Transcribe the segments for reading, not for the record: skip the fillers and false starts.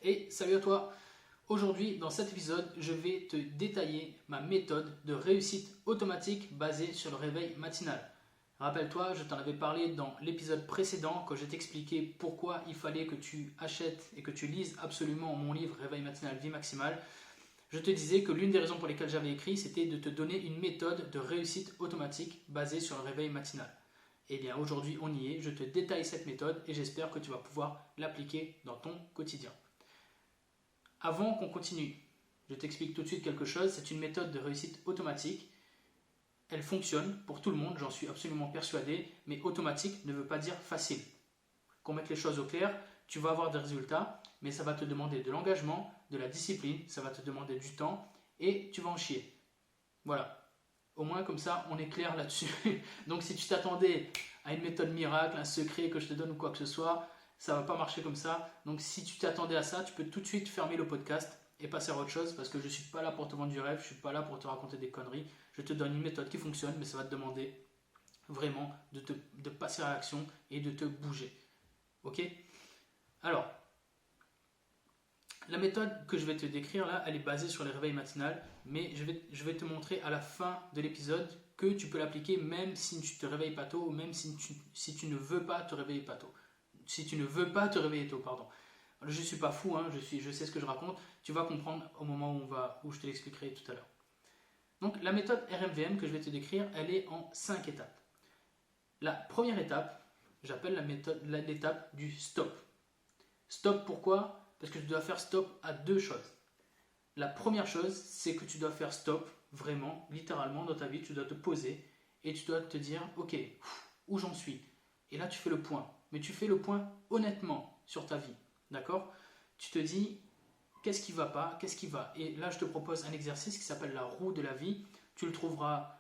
Et salut à toi. Aujourd'hui, dans cet épisode, je vais te détailler ma méthode de réussite automatique basée sur le réveil matinal. Rappelle-toi, je t'en avais parlé dans l'épisode précédent quand je t'expliquais pourquoi il fallait que tu achètes et que tu lises absolument mon livre Réveil matinal, vie maximale. Je te disais que l'une des raisons pour lesquelles j'avais écrit, c'était de te donner une méthode de réussite automatique basée sur le réveil matinal. Et bien aujourd'hui, on y est. Je te détaille cette méthode et j'espère que tu vas pouvoir l'appliquer dans ton quotidien. Avant qu'on continue, je t'explique tout de suite quelque chose. C'est une méthode de réussite automatique. Elle fonctionne pour tout le monde, j'en suis absolument persuadé, mais automatique ne veut pas dire facile. Qu'on mette les choses au clair, tu vas avoir des résultats, mais ça va te demander de l'engagement, de la discipline, ça va te demander du temps et tu vas en chier. Voilà. Au moins comme ça, on est clair là-dessus. Donc si tu t'attendais à une méthode miracle, un secret que je te donne ou quoi que ce soit, ça ne va pas marcher comme ça. Donc si tu t'attendais à ça, tu peux tout de suite fermer le podcast et passer à autre chose parce que je ne suis pas là pour te vendre du rêve, je ne suis pas là pour te raconter des conneries. Je te donne une méthode qui fonctionne, mais ça va te demander vraiment de passer à l'action et de te bouger. Ok? Alors, la méthode que je vais te décrire là, elle est basée sur les réveils matinales, mais je vais te montrer à la fin de l'épisode que tu peux l'appliquer même si tu te réveilles pas tôt ou même si tu ne veux pas te réveiller pas tôt. Si tu ne veux pas te réveiller tôt, pardon. Je ne suis pas fou, hein, je sais ce que je raconte. Tu vas comprendre au moment où je te l'expliquerai tout à l'heure. Donc la méthode RMVM que je vais te décrire, elle est en 5 étapes. La première étape, j'appelle l'étape du stop. Stop pourquoi ? Parce que tu dois faire stop à deux choses. La première chose, c'est que tu dois faire stop, vraiment, littéralement, dans ta vie, tu dois te poser et tu dois te dire, ok, où j'en suis ? Et là, tu fais le point. Mais tu fais le point honnêtement sur ta vie, d'accord ? Tu te dis, qu'est-ce qui va pas ? Qu'est-ce qui va ? Et là, je te propose un exercice qui s'appelle la roue de la vie. Tu trouveras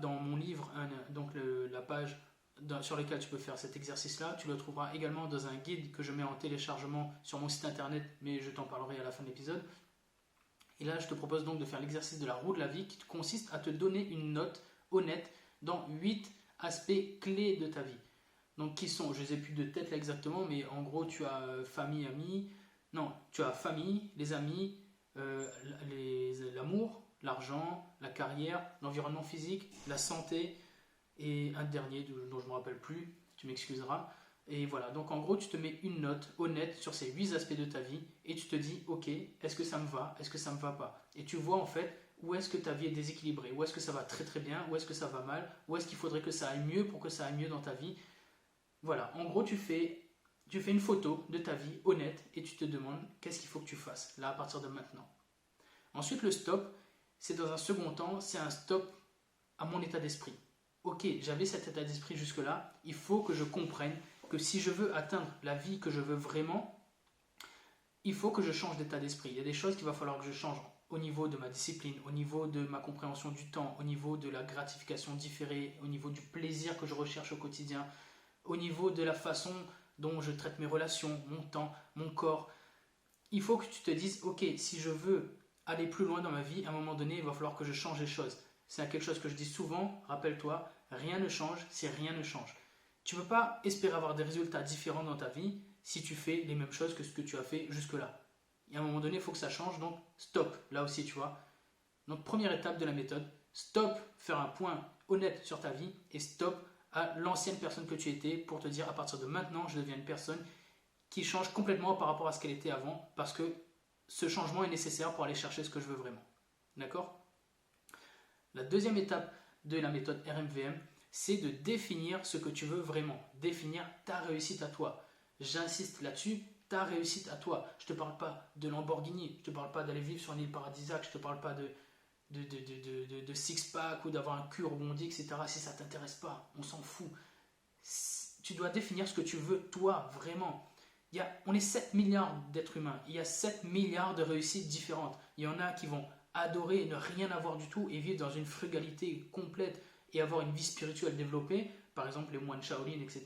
dans mon livre, la page sur laquelle tu peux faire cet exercice-là. Tu le trouveras également dans un guide que je mets en téléchargement sur mon site internet, mais je t'en parlerai à la fin de l'épisode. Et là, je te propose donc de faire l'exercice de la roue de la vie qui consiste à te donner une note honnête dans 8 aspects clés de ta vie. Donc qui sont, je ne les ai plus de tête là exactement, mais en gros tu as famille, amis, non, tu as famille, les amis, l'amour, l'argent, la carrière, l'environnement physique, la santé, et un dernier dont je ne me rappelle plus, tu m'excuseras. Et voilà, donc en gros, tu te mets une note honnête sur ces 8 aspects de ta vie et tu te dis, ok, est-ce que ça me va, est-ce que ça me va pas ? Et tu vois en fait où est-ce que ta vie est déséquilibrée, où est-ce que ça va très très bien, où est-ce que ça va mal, où est-ce qu'il faudrait que ça aille mieux pour que ça aille mieux dans ta vie. Voilà, en gros, tu fais une photo de ta vie honnête et tu te demandes qu'est-ce qu'il faut que tu fasses là à partir de maintenant. Ensuite, le stop, c'est dans un second temps, c'est un stop à mon état d'esprit. Ok, j'avais cet état d'esprit jusque-là, il faut que je comprenne que si je veux atteindre la vie que je veux vraiment, il faut que je change d'état d'esprit. Il y a des choses qu'il va falloir que je change au niveau de ma discipline, au niveau de ma compréhension du temps, au niveau de la gratification différée, au niveau du plaisir que je recherche au quotidien, au niveau de la façon dont je traite mes relations, mon temps, mon corps. Il faut que tu te dises, ok, si je veux aller plus loin dans ma vie, à un moment donné, il va falloir que je change les choses. C'est quelque chose que je dis souvent, rappelle-toi, rien ne change si rien ne change. Tu ne peux pas espérer avoir des résultats différents dans ta vie si tu fais les mêmes choses que ce que tu as fait jusque-là. Et à un moment donné, il faut que ça change, donc stop, là aussi, tu vois. Donc première étape de la méthode, stop, faire un point honnête sur ta vie et stop à l'ancienne personne que tu étais pour te dire à partir de maintenant, je deviens une personne qui change complètement par rapport à ce qu'elle était avant parce que ce changement est nécessaire pour aller chercher ce que je veux vraiment. D'accord ? La deuxième étape de la méthode RMVM, c'est de définir ce que tu veux vraiment, définir ta réussite à toi. J'insiste là-dessus, ta réussite à toi. Je ne te parle pas de Lamborghini, je ne te parle pas d'aller vivre sur une île paradisiaque, je ne te parle pas de six-pack ou d'avoir un cul rebondi, etc. Si ça ne t'intéresse pas, on s'en fout. Tu dois définir ce que tu veux, toi, vraiment. On est 7 milliards d'êtres humains, il y a 7 milliards de réussites différentes. Il y en a qui vont adorer ne rien avoir du tout et vivre dans une frugalité complète et avoir une vie spirituelle développée, par exemple les moines Shaolin, etc.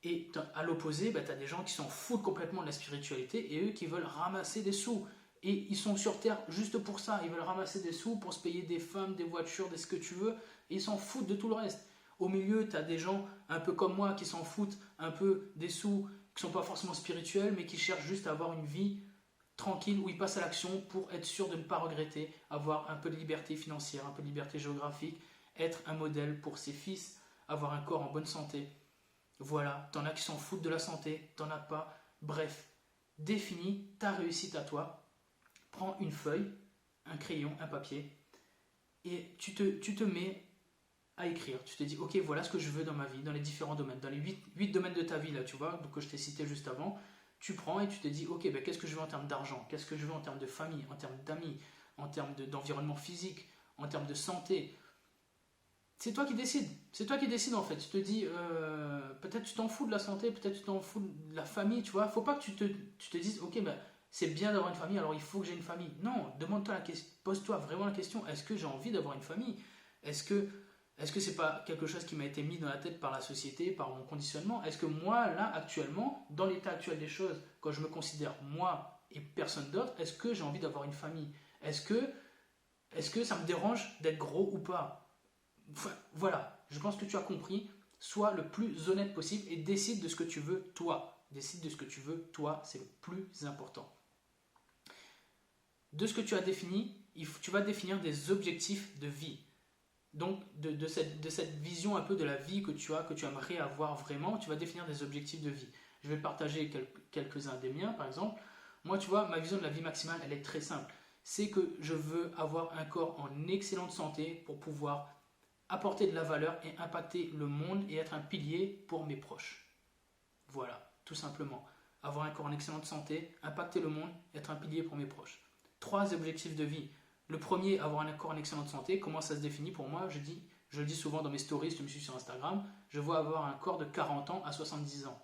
Et à l'opposé, tu as des gens qui s'en foutent complètement de la spiritualité et eux qui veulent ramasser des sous. Et ils sont sur Terre juste pour ça, ils veulent ramasser des sous pour se payer des femmes, des voitures, ce que tu veux, et ils s'en foutent de tout le reste. Au milieu, tu as des gens un peu comme moi qui s'en foutent un peu des sous, qui ne sont pas forcément spirituels, mais qui cherchent juste à avoir une vie tranquille où ils passent à l'action pour être sûr de ne pas regretter, avoir un peu de liberté financière, un peu de liberté géographique, être un modèle pour ses fils, avoir un corps en bonne santé. Voilà, t'en as qui s'en foutent de la santé, t'en as pas. Bref, définis ta réussite à toi. Prends une feuille, un crayon, un papier, et tu te mets à écrire. Tu te dis, ok, voilà ce que je veux dans ma vie, dans les différents domaines, dans les 8 domaines de ta vie, là, tu vois, que je t'ai cité juste avant. Tu prends et tu te dis, ok, ben, qu'est-ce que je veux en termes d'argent, qu'est-ce que je veux en termes de famille, en termes d'amis, en termes d'environnement physique, en termes de santé. C'est toi qui décides. C'est toi qui décides en fait. Tu te dis, peut-être tu t'en fous de la santé, peut-être tu t'en fous de la famille, tu vois. Faut pas que tu te dises, ok, ben, c'est bien d'avoir une famille, alors il faut que j'ai une famille. Non, demande-toi la question, pose-toi vraiment la question, est-ce que j'ai envie d'avoir une famille? Est-ce que c'est pas quelque chose qui m'a été mis dans la tête par la société, par mon conditionnement? Est-ce que moi, là, actuellement, dans l'état actuel des choses, quand je me considère moi et personne d'autre, est-ce que j'ai envie d'avoir une famille? Est-ce que ça me dérange d'être gros ou pas? Enfin, voilà, je pense que tu as compris. Sois le plus honnête possible et décide de ce que tu veux toi. Décide de ce que tu veux toi, c'est le plus important. De ce que tu as défini, tu vas définir des objectifs de vie. Donc, de cette vision un peu de la vie que tu aimerais avoir vraiment, tu vas définir des objectifs de vie. Je vais partager quelques-uns des miens, par exemple. Moi, tu vois, ma vision de la vie maximale, elle est très simple. C'est que je veux avoir un corps en excellente santé pour pouvoir apporter de la valeur et impacter le monde et être un pilier pour mes proches. Voilà, tout simplement. Avoir un corps en excellente santé, impacter le monde, être un pilier pour mes proches. 3 objectifs de vie. Le premier, avoir un corps en excellente santé. Comment ça se définit pour moi? Je le dis souvent dans mes stories, si tu me suis sur Instagram. Je veux avoir un corps de 40 ans à 70 ans.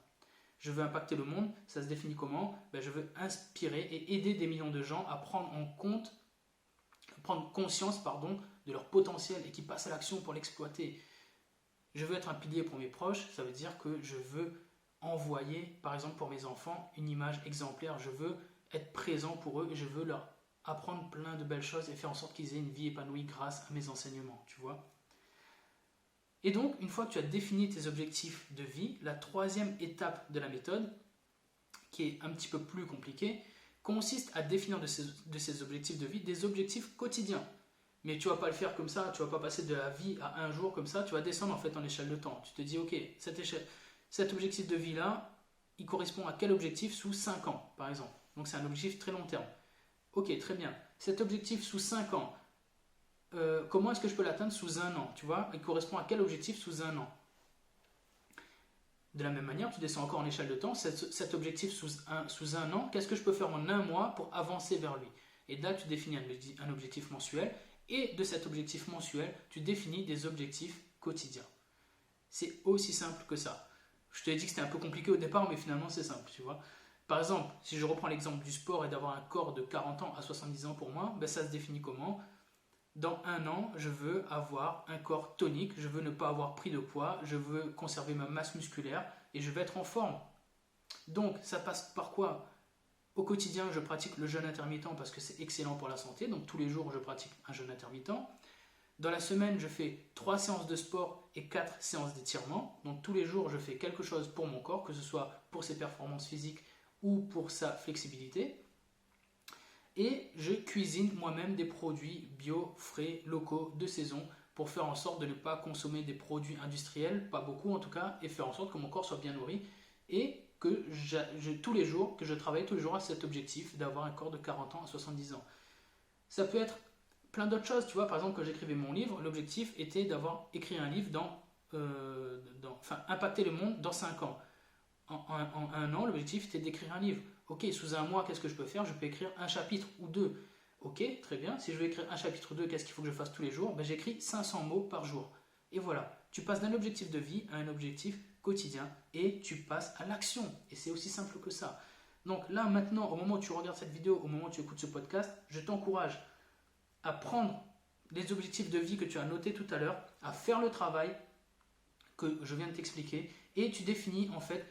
Je veux impacter le monde. Ça se définit comment? Je veux inspirer et aider des millions de gens à prendre conscience de leur potentiel et qui passent à l'action pour l'exploiter. Je veux être un pilier pour mes proches. Ça veut dire que je veux envoyer, par exemple pour mes enfants, une image exemplaire. Je veux être présent pour eux et je veux leur apprendre plein de belles choses et faire en sorte qu'ils aient une vie épanouie grâce à mes enseignements, tu vois. Et donc, une fois que tu as défini tes objectifs de vie, la 3e étape de la méthode, qui est un petit peu plus compliquée, consiste à définir de ces objectifs de vie des objectifs quotidiens. Mais tu ne vas pas le faire comme ça, tu ne vas pas passer de la vie à un jour comme ça, tu vas descendre en fait en échelle de temps. Tu te dis, ok, cet objectif de vie-là, il correspond à quel objectif sous 5 ans, par exemple. Donc c'est un objectif très long terme. Ok, très bien. Cet objectif sous 5 ans, comment est-ce que je peux l'atteindre sous 1 an? Tu vois, il correspond à quel objectif sous 1 an? De la même manière, tu descends encore en échelle de temps. Cet objectif sous un an, qu'est-ce que je peux faire en 1 mois pour avancer vers lui? Et là, tu définis un objectif mensuel. Et de cet objectif mensuel, tu définis des objectifs quotidiens. C'est aussi simple que ça. Je te l'ai dit que c'était un peu compliqué au départ, mais finalement, c'est simple, tu vois. Par exemple, si je reprends l'exemple du sport et d'avoir un corps de 40 ans à 70 ans pour moi, ça se définit comment? Dans 1 an, je veux avoir un corps tonique, je veux ne pas avoir pris de poids, je veux conserver ma masse musculaire et je veux être en forme. Donc, ça passe par quoi? Au quotidien, je pratique le jeûne intermittent parce que c'est excellent pour la santé. Donc, tous les jours, je pratique un jeûne intermittent. Dans la semaine, je fais 3 séances de sport et 4 séances d'étirement. Donc, tous les jours, je fais quelque chose pour mon corps, que ce soit pour ses performances physiques ou pour sa flexibilité. Et je cuisine moi-même des produits bio, frais, locaux, de saison pour faire en sorte de ne pas consommer des produits industriels, pas beaucoup en tout cas, et faire en sorte que mon corps soit bien nourri et que je travaille tous les jours à cet objectif d'avoir un corps de 40 ans à 70 ans. Ça peut être plein d'autres choses, tu vois, par exemple quand j'écrivais mon livre, l'objectif était d'avoir écrit un livre impacter le monde dans 5 ans. En 1 an, l'objectif était d'écrire un livre. Ok, sous 1 mois, qu'est-ce que je peux faire? Je peux écrire un chapitre ou 2. Ok, très bien. Si je veux écrire un chapitre ou 2, qu'est-ce qu'il faut que je fasse tous les jours? J'écris 500 mots par jour. Et voilà, tu passes d'un objectif de vie à un objectif quotidien et tu passes à l'action. Et c'est aussi simple que ça. Donc là, maintenant, au moment où tu regardes cette vidéo, au moment où tu écoutes ce podcast, je t'encourage à prendre les objectifs de vie que tu as notés tout à l'heure, à faire le travail que je viens de t'expliquer et tu définis en fait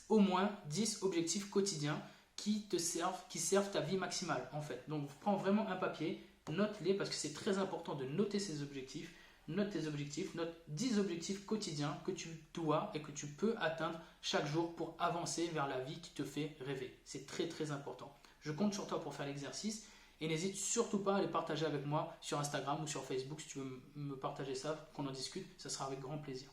au moins 10 objectifs quotidiens qui servent ta vie maximale en fait. Donc prends vraiment un papier, note-les parce que c'est très important de noter ces objectifs, note tes objectifs, note 10 objectifs quotidiens que tu dois et que tu peux atteindre chaque jour pour avancer vers la vie qui te fait rêver. C'est très très important. Je compte sur toi pour faire l'exercice et n'hésite surtout pas à les partager avec moi sur Instagram ou sur Facebook si tu veux me partager ça, qu'on en discute, ça sera avec grand plaisir.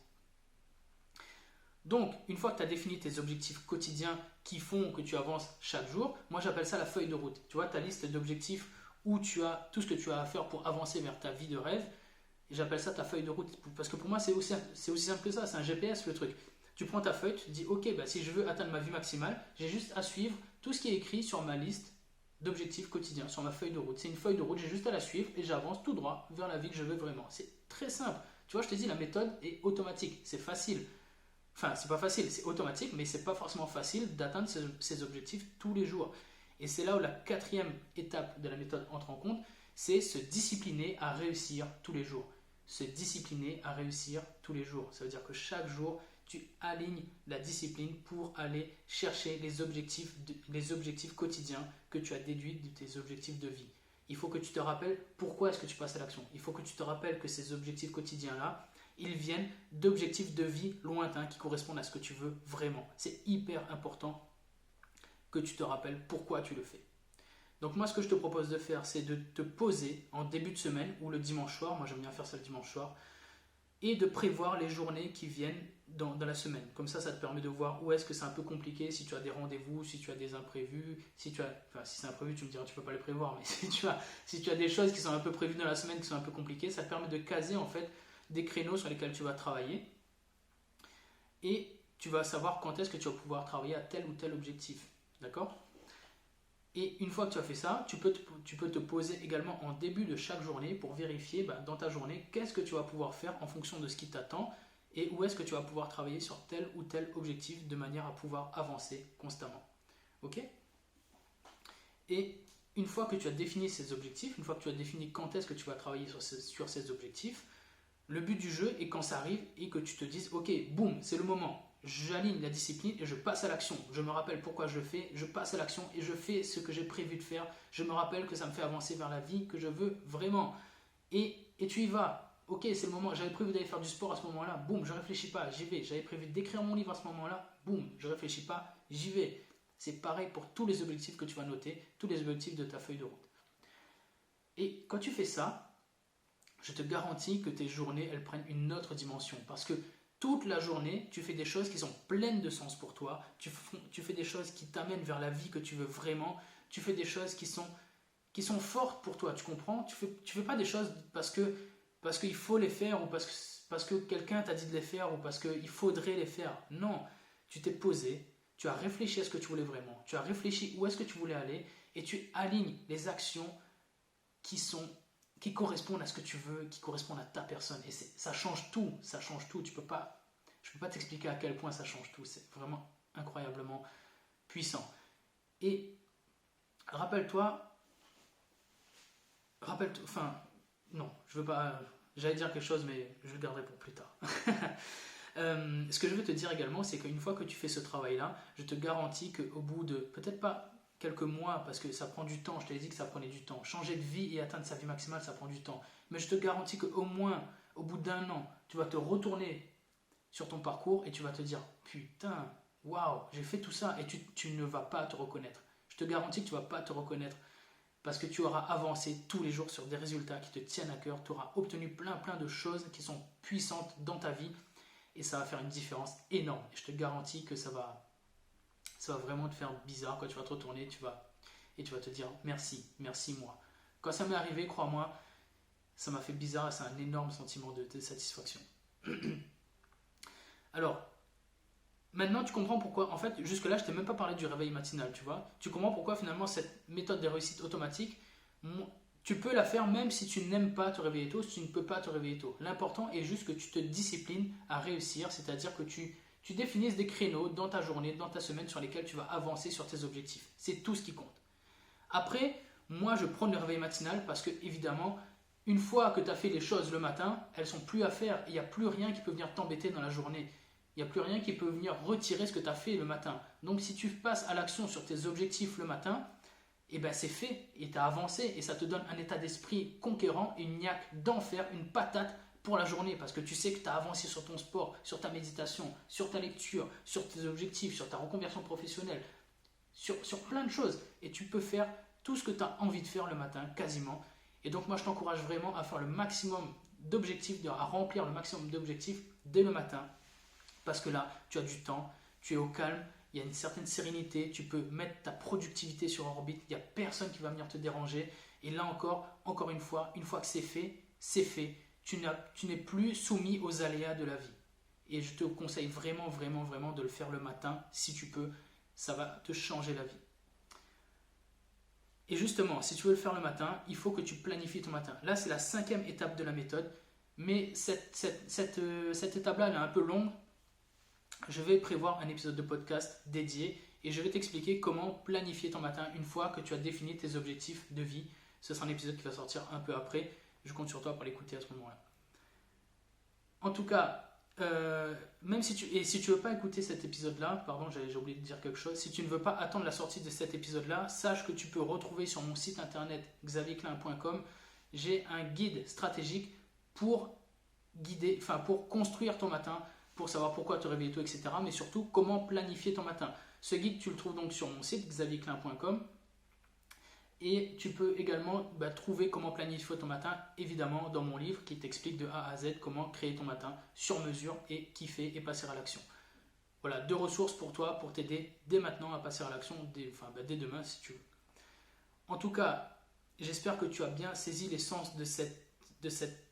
Donc, une fois que tu as défini tes objectifs quotidiens qui font que tu avances chaque jour, moi j'appelle ça la feuille de route. Tu vois, ta liste d'objectifs où tu as tout ce que tu as à faire pour avancer vers ta vie de rêve, et j'appelle ça ta feuille de route. Parce que pour moi, c'est aussi simple que ça, c'est un GPS le truc. Tu prends ta feuille, tu te dis, ok, si je veux atteindre ma vie maximale, j'ai juste à suivre tout ce qui est écrit sur ma liste d'objectifs quotidiens, sur ma feuille de route. C'est une feuille de route, j'ai juste à la suivre et j'avance tout droit vers la vie que je veux vraiment. C'est très simple. Tu vois, je te dis, la méthode est automatique, c'est facile. Enfin, c'est pas facile, c'est automatique, mais c'est pas forcément facile d'atteindre ces objectifs tous les jours. Et c'est là où la quatrième étape de la méthode entre en compte, c'est se discipliner à réussir tous les jours. Se discipliner à réussir tous les jours. Ça veut dire que chaque jour, tu alignes la discipline pour aller chercher les objectifs quotidiens que tu as déduits de tes objectifs de vie. Il faut que tu te rappelles pourquoi est-ce que tu passes à l'action. Il faut que tu te rappelles que ces objectifs quotidiens-là, ils viennent d'objectifs de vie lointains qui correspondent à ce que tu veux vraiment. C'est hyper important que tu te rappelles pourquoi tu le fais. Donc moi, ce que je te propose de faire, c'est de te poser en début de semaine ou le dimanche soir, moi j'aime bien faire ça le dimanche soir, et de prévoir les journées qui viennent dans la semaine. Comme ça te permet de voir où est-ce que c'est un peu compliqué, si tu as des rendez-vous, si tu as des imprévus, si c'est imprévu, tu me diras tu peux pas les prévoir, mais si tu as des choses qui sont un peu prévues dans la semaine qui sont un peu compliquées, ça te permet de caser en fait des créneaux sur lesquels tu vas travailler et tu vas savoir quand est-ce que tu vas pouvoir travailler à tel ou tel objectif. D'accord ? Et une fois que tu as fait ça, tu peux te poser également en début de chaque journée pour vérifier dans ta journée qu'est-ce que tu vas pouvoir faire en fonction de ce qui t'attend et où est-ce que tu vas pouvoir travailler sur tel ou tel objectif de manière à pouvoir avancer constamment. Ok ? Et une fois que tu as défini ces objectifs, une fois que tu as défini quand est-ce que tu vas travailler sur ces objectifs, le but du jeu est quand ça arrive et que tu te dises ok, boum, c'est le moment. J'aligne la discipline et je passe à l'action. Je me rappelle pourquoi je le fais, je passe à l'action et je fais ce que j'ai prévu de faire. Je me rappelle que ça me fait avancer vers la vie que je veux vraiment. Et tu y vas. Ok, c'est le moment. J'avais prévu d'aller faire du sport à ce moment-là. Boum, je ne réfléchis pas, j'y vais. J'avais prévu d'écrire mon livre à ce moment-là. Boum, je ne réfléchis pas, j'y vais. C'est pareil pour tous les objectifs que tu vas noter, tous les objectifs de ta feuille de route. Et quand tu fais ça, je te garantis que tes journées, elles prennent une autre dimension. Parce que toute la journée, tu fais des choses qui sont pleines de sens pour toi. Tu fais des choses qui t'amènent vers la vie que tu veux vraiment. Tu fais des choses qui sont fortes pour toi, tu comprends ? Tu fais pas des choses parce qu'il faut les faire ou parce que quelqu'un t'a dit de les faire ou parce qu'il faudrait les faire. Non, tu t'es posé, tu as réfléchi à ce que tu voulais vraiment. Tu as réfléchi où est-ce que tu voulais aller et tu alignes les actions qui correspondent à ce que tu veux, qui correspondent à ta personne. Et ça change tout, ça change tout. Je peux pas t'expliquer à quel point ça change tout. C'est vraiment incroyablement puissant. Et rappelle-toi, non, je veux pas, j'allais dire quelque chose, mais je le garderai pour plus tard. Ce que je veux te dire également, c'est qu'une fois que tu fais ce travail-là, je te garantis qu'au bout de, peut-être pas quelques mois, parce que ça prend du temps, je t'ai dit que ça prenait du temps. Changer de vie et atteindre sa vie maximale, ça prend du temps. Mais je te garantis qu'au moins, au bout d'un an, tu vas te retourner sur ton parcours et tu vas te dire « Putain, waouh, j'ai fait tout ça » et tu ne vas pas te reconnaître. Je te garantis que tu ne vas pas te reconnaître parce que tu auras avancé tous les jours sur des résultats qui te tiennent à cœur. Tu auras obtenu plein de choses qui sont puissantes dans ta vie et ça va faire une différence énorme. Et je te garantis que ça va vraiment te faire bizarre quand tu vas te retourner, tu vas te dire merci moi. Quand ça m'est arrivé, crois-moi, ça m'a fait bizarre et c'est un énorme sentiment de satisfaction. Alors, maintenant tu comprends pourquoi, en fait, jusque-là, je t'ai même pas parlé du réveil matinal, tu vois. Tu comprends pourquoi finalement cette méthode de réussite automatique, tu peux la faire même si tu n'aimes pas te réveiller tôt, si tu ne peux pas te réveiller tôt. L'important est juste que tu te disciplines à réussir, c'est-à-dire que tu définisses des créneaux dans ta journée, dans ta semaine sur lesquels tu vas avancer sur tes objectifs. C'est tout ce qui compte. Après, moi je prends le réveil matinal parce que évidemment, une fois que tu as fait les choses le matin, elles ne sont plus à faire. Il n'y a plus rien qui peut venir t'embêter dans la journée. Il n'y a plus rien qui peut venir retirer ce que tu as fait le matin. Donc si tu passes à l'action sur tes objectifs le matin, eh ben c'est fait et tu as avancé et ça te donne un état d'esprit conquérant, une niaque d'enfer, une patate pour la journée parce que tu sais que tu as avancé sur ton sport, sur ta méditation, sur ta lecture, sur tes objectifs, sur ta reconversion professionnelle, sur plein de choses. Et tu peux faire tout ce que tu as envie de faire le matin, quasiment. Et donc moi je t'encourage vraiment à faire le maximum d'objectifs, à remplir le maximum d'objectifs dès le matin. Parce que là, tu as du temps, tu es au calme, il y a une certaine sérénité, tu peux mettre ta productivité sur orbite, il n'y a personne qui va venir te déranger. Et là encore une fois que c'est fait, c'est fait. Tu n'es plus soumis aux aléas de la vie. Et je te conseille vraiment, vraiment, vraiment de le faire le matin, si tu peux. Ça va te changer la vie. Et justement, si tu veux le faire le matin, il faut que tu planifies ton matin. Là, c'est la 5e étape de la méthode. Mais cette étape-là, elle est un peu longue. Je vais prévoir un épisode de podcast dédié et je vais t'expliquer comment planifier ton matin une fois que tu as défini tes objectifs de vie. Ce sera un épisode qui va sortir un peu après. Je compte sur toi pour l'écouter à ce moment-là. En tout cas, même si tu veux pas écouter cet épisode-là, pardon, j'ai oublié de dire quelque chose. Si tu ne veux pas attendre la sortie de cet épisode-là, sache que tu peux retrouver sur mon site internet xavierclin.com. J'ai un guide stratégique pour construire ton matin, pour savoir pourquoi te réveiller tôt, etc. Mais surtout, comment planifier ton matin. Ce guide, tu le trouves donc sur mon site xavierclin.com. Et tu peux également trouver comment planifier ton matin, évidemment, dans mon livre qui t'explique de A à Z comment créer ton matin sur mesure et kiffer et passer à l'action. Voilà, 2 ressources pour toi, pour t'aider dès maintenant à passer à l'action, dès demain si tu veux. En tout cas, j'espère que tu as bien saisi l'essence de cette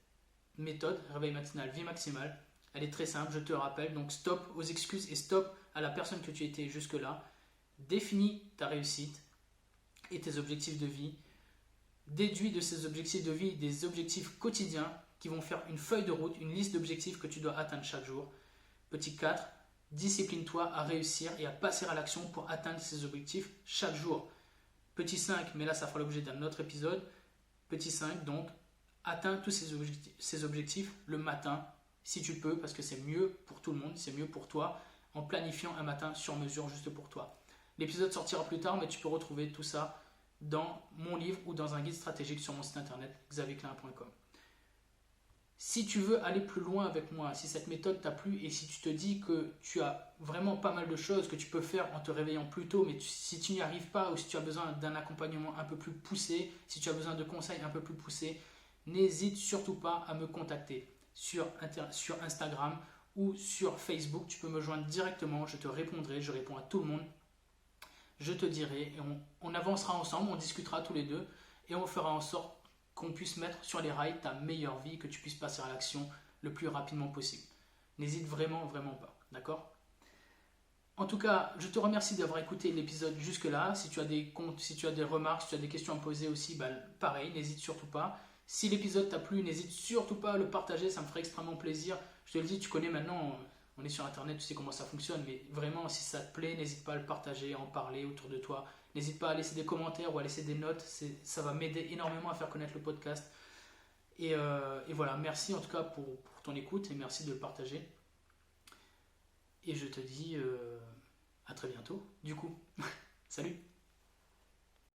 méthode, réveil matinal, vie maximale. Elle est très simple, je te le rappelle. Donc stop aux excuses et stop à la personne que tu étais jusque-là. Définis ta réussite et tes objectifs de vie. Déduis de ces objectifs de vie des objectifs quotidiens qui vont faire une feuille de route, une liste d'objectifs que tu dois atteindre chaque jour. Petit 4, discipline-toi à réussir et à passer à l'action pour atteindre ces objectifs chaque jour. Petit 5, mais là ça fera l'objet d'un autre épisode. Petit 5, donc, atteins tous ces objectifs le matin, si tu peux, parce que c'est mieux pour tout le monde, c'est mieux pour toi, en planifiant un matin sur mesure juste pour toi. L'épisode sortira plus tard, mais tu peux retrouver tout ça dans mon livre ou dans un guide stratégique sur mon site internet xavierclin.com. Si tu veux aller plus loin avec moi, si cette méthode t'a plu et si tu te dis que tu as vraiment pas mal de choses que tu peux faire en te réveillant plus tôt, mais si tu n'y arrives pas ou si tu as besoin d'un accompagnement un peu plus poussé, si tu as besoin de conseils un peu plus poussés, n'hésite surtout pas à me contacter sur Instagram ou sur Facebook. Tu peux me joindre directement, je te répondrai, je réponds à tout le monde. Je te dirai et on avancera ensemble, on discutera tous les deux et on fera en sorte qu'on puisse mettre sur les rails ta meilleure vie, que tu puisses passer à l'action le plus rapidement possible. N'hésite vraiment, vraiment pas, d'accord ? En tout cas, je te remercie d'avoir écouté l'épisode jusque-là. Si tu as des remarques, si tu as des questions à me poser aussi, pareil, n'hésite surtout pas. Si l'épisode t'a plu, n'hésite surtout pas à le partager, ça me ferait extrêmement plaisir. Je te le dis, tu connais maintenant, on est sur internet, tu sais comment ça fonctionne, mais vraiment, si ça te plaît, n'hésite pas à le partager, à en parler autour de toi. N'hésite pas à laisser des commentaires ou à laisser des notes, ça va m'aider énormément à faire connaître le podcast. Et voilà, merci en tout cas pour ton écoute et merci de le partager. Et je te dis à très bientôt, du coup. Salut!